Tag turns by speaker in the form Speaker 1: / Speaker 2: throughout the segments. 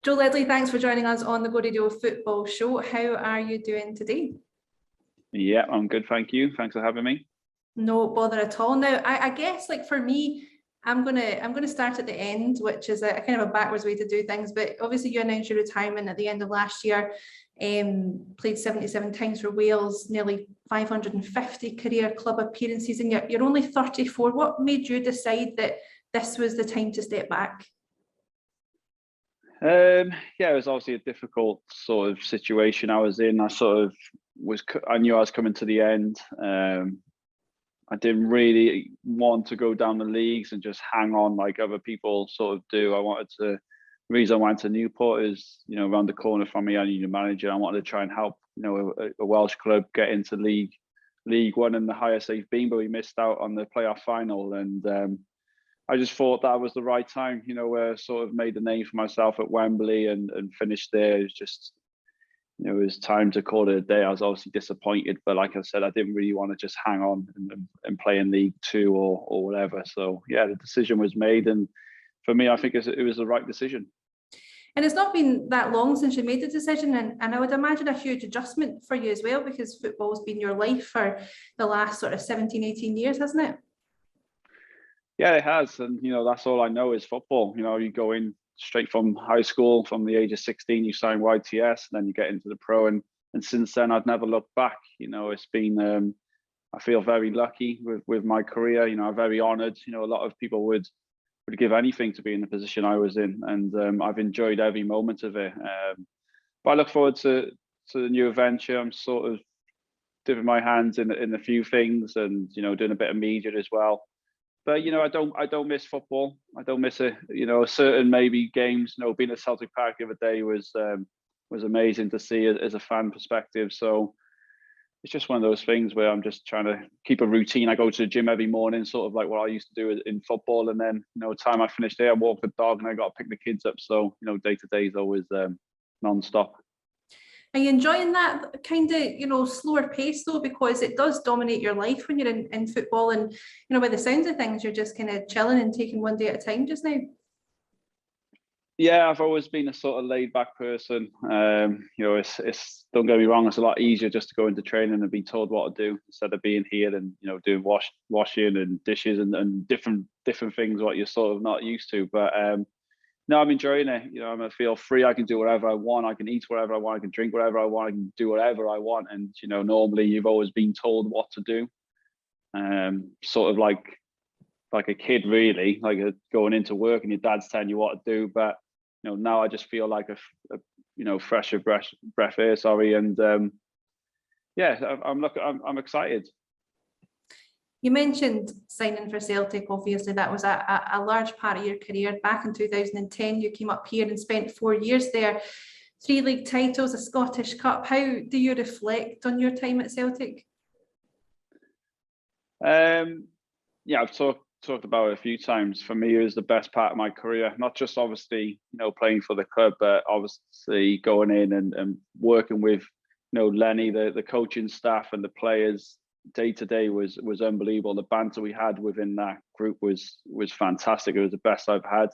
Speaker 1: Joe Ledley, thanks for joining us on the Go Radio Football Show. How are you doing today?
Speaker 2: Yeah, I'm good, thank you. Thanks for having me.
Speaker 1: No bother at all. Now, I guess, like, for me, I'm gonna start at the end, which is a kind of a backwards way to do things. But obviously, you announced your retirement at the end of last year. Played 77 times for Wales, nearly 550 career club appearances, and you're only 34. What made you decide that this was the time to step back?
Speaker 2: Yeah, it was obviously a difficult sort of situation I was in. I knew I was coming to the end. I didn't really want to go down the leagues and just hang on like other people sort of do. The reason I went to Newport is, around the corner from me, I need a manager. I wanted to try and help, a Welsh club get into League One and the highest they've been, but we missed out on the playoff final. And I just thought that was the right time, where I sort of made a name for myself at Wembley and finished there. It was just, it was time to call it a day. I was obviously disappointed, but like I said, I didn't really want to just hang on and play in League Two or whatever. So yeah, the decision was made. And for me, I think it was the right decision.
Speaker 1: And it's not been that long since you made the decision, and I would imagine a huge adjustment for you as well, because football's been your life for the last sort of 17, 18 years, hasn't it?
Speaker 2: Yeah, it has. And, that's all I know is football. You go in straight from high school, from the age of 16, you sign YTS, and then you get into the pro. And since then, I've never looked back. It's been, I feel very lucky with my career. I'm very honoured. A lot of people would give anything to be in the position I was in. And I've enjoyed every moment of it. But I look forward to the new adventure. I'm sort of dipping my hands in a few things and, doing a bit of media as well. But I don't miss football. I don't miss it. Certain maybe games. Being at Celtic Park the other day was amazing to see as a fan perspective. So it's just one of those things where I'm just trying to keep a routine. I go to the gym every morning, sort of like what I used to do in football, and then time I finish there, I walk the dog, and I got to pick the kids up. So day to day is always non-stop.
Speaker 1: Are you enjoying that kind of, slower pace though? Because it does dominate your life when you're in football, and, by the sounds of things, you're just kind of chilling and taking one day at a time just now.
Speaker 2: Yeah, I've always been a sort of laid back person. It's don't get me wrong, it's a lot easier just to go into training and be told what to do instead of being here and, doing washing and dishes and different things what you're sort of not used to. But no, I'm enjoying it. I feel free. I can do whatever I want. I can eat whatever I want. I can drink whatever I want. I can do whatever I want. And, normally you've always been told what to do. Sort of like a kid, really, like going into work and your dad's telling you what to do. But, now I just feel like a fresher breath air, sorry. And yeah, I'm excited.
Speaker 1: You mentioned signing for Celtic. Obviously, that was a large part of your career. Back in 2010, you came up here and spent 4 years there. 3 league titles, a Scottish Cup. How do you reflect on your time at Celtic?
Speaker 2: Yeah, I've talked about it a few times. For me, it was the best part of my career. Not just obviously, playing for the club, but obviously going in and working with, Lenny, the coaching staff and the players. Day to day was unbelievable. The banter we had within that group was fantastic. It was the best I've had.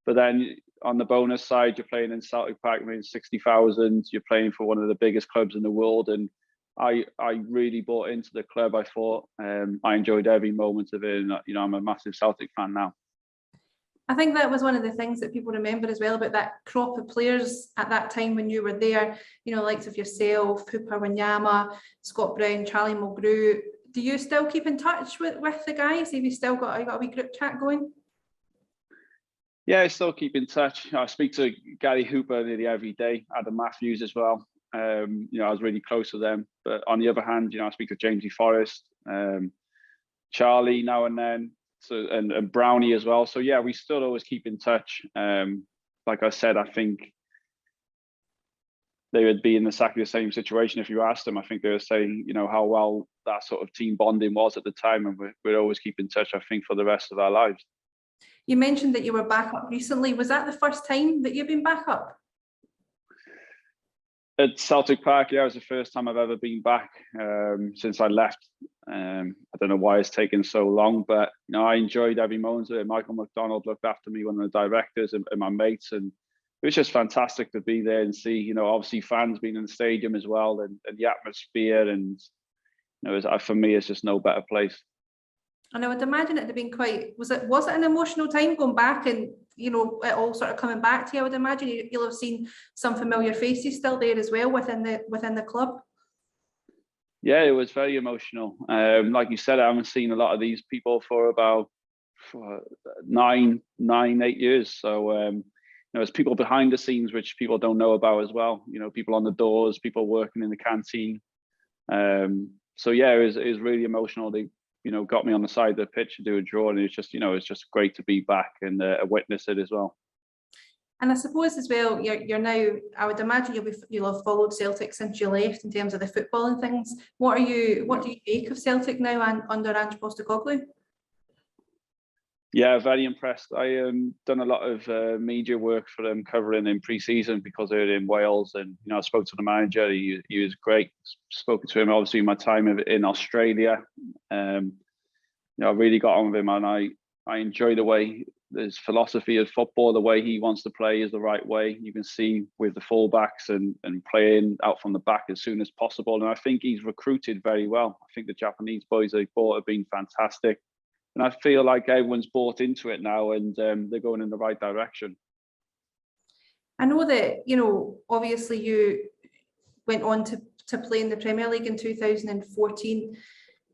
Speaker 2: But then on the bonus side, you're playing in Celtic Park, 60,000. You're playing for one of the biggest clubs in the world, and I really bought into the club. I thought I enjoyed every moment of it, and I'm a massive Celtic fan now.
Speaker 1: I think that was one of the things that people remember as well about that crop of players at that time when you were there, likes of yourself, Hooper Wanyama, Scott Brown, Charlie Mulgrew. Do you still keep in touch with the guys? Have you still got a wee group chat going?
Speaker 2: Yeah, I still keep in touch. I speak to Gary Hooper nearly every day, Adam Matthews as well. I was really close to them. But on the other hand, I speak to Jamesy Forrest, Charlie now and then. So and Brownie as well. So yeah, we still always keep in touch. Like I said, I think they would be in exactly the same situation if you asked them. I think they were saying, how well that sort of team bonding was at the time, and we'd always keep in touch, I think, for the rest of our lives.
Speaker 1: You mentioned that you were back up recently. Was that the first time that you've been back up?
Speaker 2: At Celtic Park, yeah, it was the first time I've ever been back since I left. I don't know why it's taken so long, but I enjoyed every moment of it. Michael McDonald looked after me, one of the directors, and my mates, and it was just fantastic to be there and see, you know, obviously fans being in the stadium as well, and the atmosphere, and you know, for me, it's just no better place.
Speaker 1: And I would imagine it'd have been quite, was it an emotional time going back and, you know, it all sort of coming back to you? I would imagine you'll have seen some familiar faces still there as well within the club.
Speaker 2: Yeah, it was very emotional. Like you said, I haven't seen a lot of these people for about 8 years. So, you know, there's people behind the scenes which people don't know about as well. You know, people on the doors, people working in the canteen. So yeah, it was really emotional. They, you know, got me on the side of the pitch to do a draw, and it's just, you know, it's just great to be back and witness it as well.
Speaker 1: And I suppose as well, you're now, I would imagine you'll have followed Celtic since you left in terms of the football and things. What do you make of Celtic now and under Ange Postecoglou?
Speaker 2: Yeah, very impressed. I done a lot of media work for them, covering in pre-season because they're in Wales, and you know, I spoke to the manager. He was great. Spoken to him obviously in my time in Australia. You know, I really got on with him, and I enjoy the way his philosophy of football, the way he wants to play is the right way. You can see with the fullbacks and playing out from the back as soon as possible. And I think he's recruited very well. I think the Japanese boys they bought have been fantastic. And I feel like everyone's bought into it now, and they're going in the right direction.
Speaker 1: I know that, you know, obviously you went on to play in the Premier League in 2014.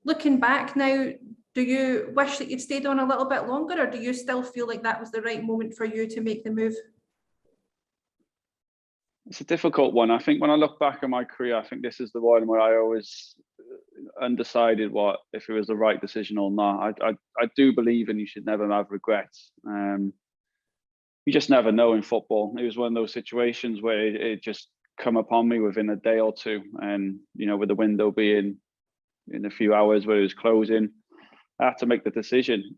Speaker 1: Looking back now, do you wish that you'd stayed on a little bit longer, or do you still feel like that was the right moment for you to make the move?
Speaker 2: It's a difficult one. I think when I look back at my career, I think this is the one where I always undecided if it was the right decision or not. I do believe, and you should never have regrets. You just never know in football. It was one of those situations where it just come upon me within a day or two, and you know, with the window being in a few hours where it was closing, I had to make the decision.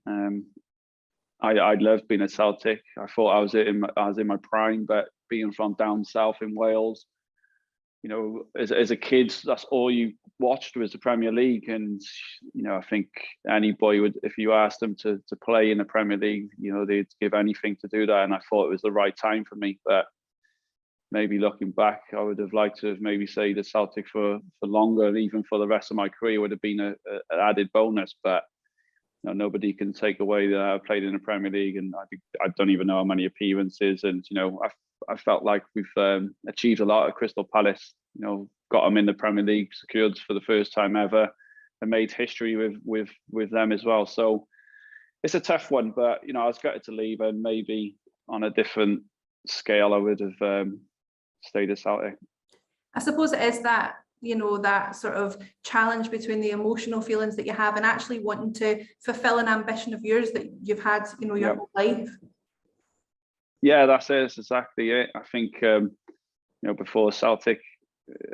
Speaker 2: I loved being at Celtic. I thought I was in my prime, but being from down south in Wales, you know, as a kid, that's all you watched was the Premier League. And you know, I think any boy would, if you asked them to play in the Premier League, you know, they'd give anything to do that. And I thought it was the right time for me. But maybe looking back, I would have liked to have maybe stayed at Celtic for longer, even for the rest of my career would have been an added bonus. But you know, nobody can take away that I played in the Premier League, and I don't even know how many appearances. And you know, I felt like we've achieved a lot at Crystal Palace. You know, got them in the Premier League, secured for the first time ever, and made history with them as well. So it's a tough one, but you know, I was gutted to leave, and maybe on a different scale, I would have stayed at Celtic.
Speaker 1: I suppose it is that, you know, that sort of challenge between the emotional feelings that you have and actually wanting to fulfill an ambition of yours that you've had, you know, your whole life.
Speaker 2: Yeah, that's it. That's exactly it. I think, you know, before Celtic,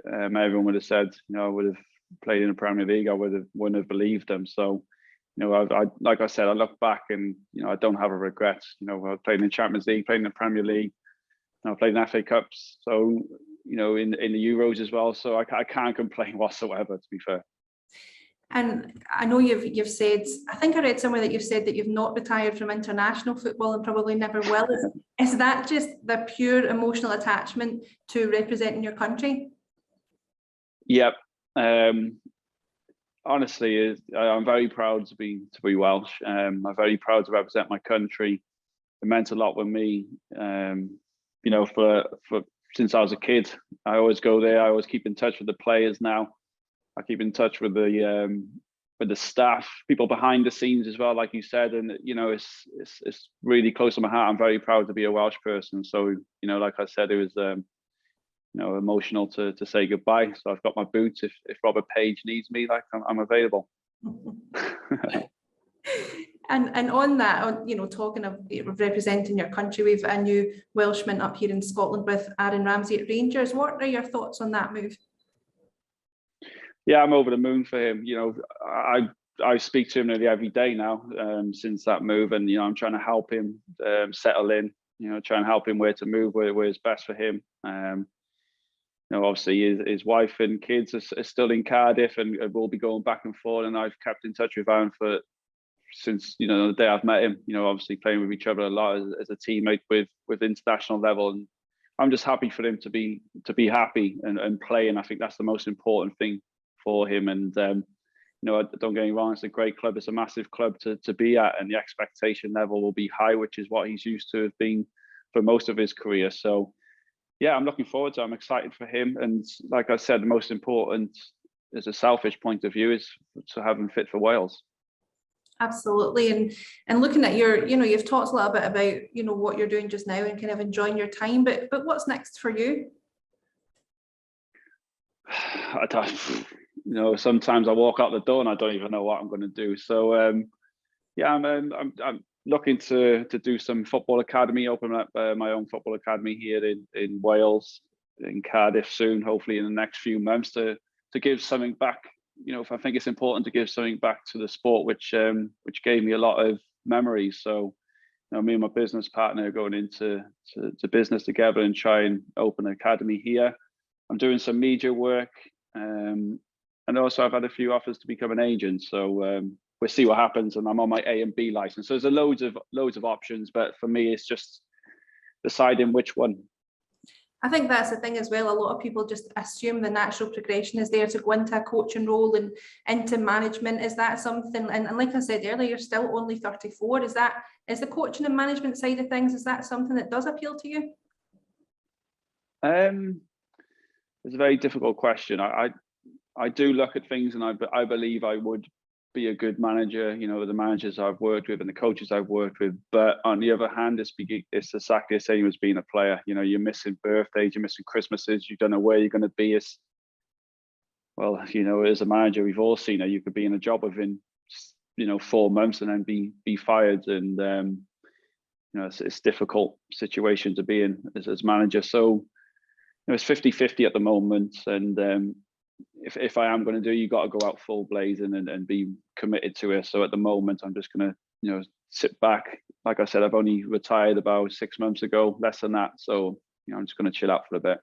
Speaker 2: everyone would have said, you know, I would have played in the Premier League. I wouldn't have believed them. So, you know, I like I said, I look back and, you know, I don't have a regret. You know, I played in the Champions League, played in the Premier League, I played in FA Cups. So, you know, in the Euros as well. So I can't complain whatsoever, to be fair.
Speaker 1: And I know you've said, I think I read somewhere that you've said that you've not retired from international football and probably never will. Is that just the pure emotional attachment to representing your country? Yep.
Speaker 2: Honestly, I'm very proud to be Welsh. I'm very proud to represent my country. It meant a lot with me. You know, for since I was a kid, I always go there. I always keep in touch with the players now. I keep in touch with the staff, people behind the scenes as well, like you said. And you know, it's really close to my heart. I'm very proud to be a Welsh person. So you know, like I said, it was you know, emotional to say goodbye. So I've got my boots. If Robert Page needs me, like I'm available.
Speaker 1: And on that, you know, talking of representing your country, we've a new Welshman up here in Scotland with Aaron Ramsay at Rangers. What are your thoughts on that move?
Speaker 2: Yeah, I'm over the moon for him. You know, I speak to him nearly every day now since that move, and you know, I'm trying to help him settle in. You know, try and help him where to move, where is best for him. You know, obviously his wife and kids are still in Cardiff, and we'll be going back and forth. And I've kept in touch with Aaron since, you know, the day I've met him. You know, obviously playing with each other a lot as a teammate with international level, and I'm just happy for him to be happy and play, and I think that's the most important thing for him. And you know, don't get me wrong, it's a great club, it's a massive club to be at, and the expectation level will be high, which is what he's used to have been for most of his career. So yeah, I'm looking forward to it. I'm excited for him, and like I said, the most important, as a selfish point of view, is to have him fit for Wales.
Speaker 1: Absolutely. And looking at your, you know, you've talked a little bit about, you know, what you're doing just now and kind of enjoying your time, but what's next for you?
Speaker 2: I don't, you know, sometimes I walk out the door and I don't even know what I'm going to do. So yeah, I'm looking to do some football academy, open up my own football academy here in Wales, in Cardiff soon, hopefully in the next few months, to give something back. You know, if I think it's important to give something back to the sport, which gave me a lot of memories. So, you know, me and my business partner are going into business together and try and open an academy here. I'm doing some media work, and also I've had a few offers to become an agent. So we'll see what happens. And I'm on my A and B license. So there's loads of options, but for me, it's just deciding which one.
Speaker 1: I think that's the thing as well. A lot of people just assume the natural progression is there to go into a coaching role and into management. Is that something, and like I said earlier, you're still only 34. Is the coaching and management side of things, is that something that does appeal to you?
Speaker 2: It's a very difficult question. I do look at things, and I believe I would be a good manager, you know, the managers I've worked with and the coaches I've worked with. But on the other hand, it's exactly the same as being a player. You know, you're missing birthdays, you're missing Christmases, you don't know where you're going to be. It's, well, you know, as a manager, we've all seen it. You could be in a job within, you know, 4 months and then be fired. And, you know, it's a difficult situation to be in as manager. So, you know, it's 50-50 at the moment. And if I am going to do, you got to go out full blazing and be committed to it. So at the moment, I'm just going to, you know, sit back. Like I said, I've only retired about 6 months ago, less than that. So, you know, I'm just going to chill out for a bit.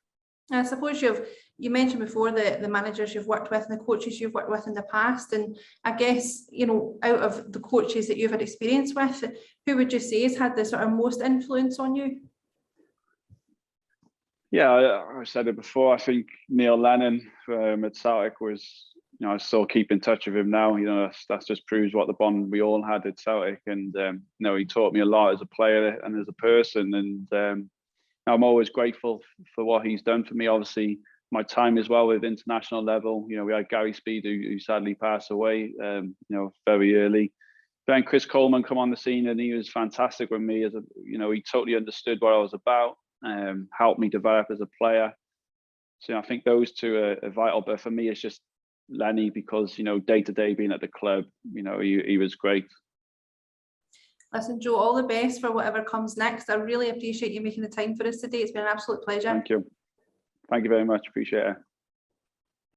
Speaker 1: I suppose you mentioned before the managers you've worked with and the coaches you've worked with in the past. And I guess, you know, out of the coaches that you've had experience with, who would you say has had the sort of most influence on you?
Speaker 2: Yeah, I said it before. I think Neil Lennon at Celtic was, you know, I still keep in touch with him now. You know, that just proves what the bond we all had at Celtic. And, you know, he taught me a lot as a player and as a person. And I'm always grateful for what he's done for me. Obviously, my time as well with international level. You know, we had Gary Speed, who sadly passed away, you know, very early. Then Chris Coleman come on the scene, and he was fantastic with me. As a, you know, he totally understood what I was about. Helped me develop as a player. So I think those two are vital. But for me, it's just Lenny, because, you know, day to day being at the club, you know, he was great.
Speaker 1: Listen, Joe, all the best for whatever comes next. I really appreciate you making the time for us today. It's been an absolute pleasure.
Speaker 2: Thank you. Thank you very much. Appreciate it.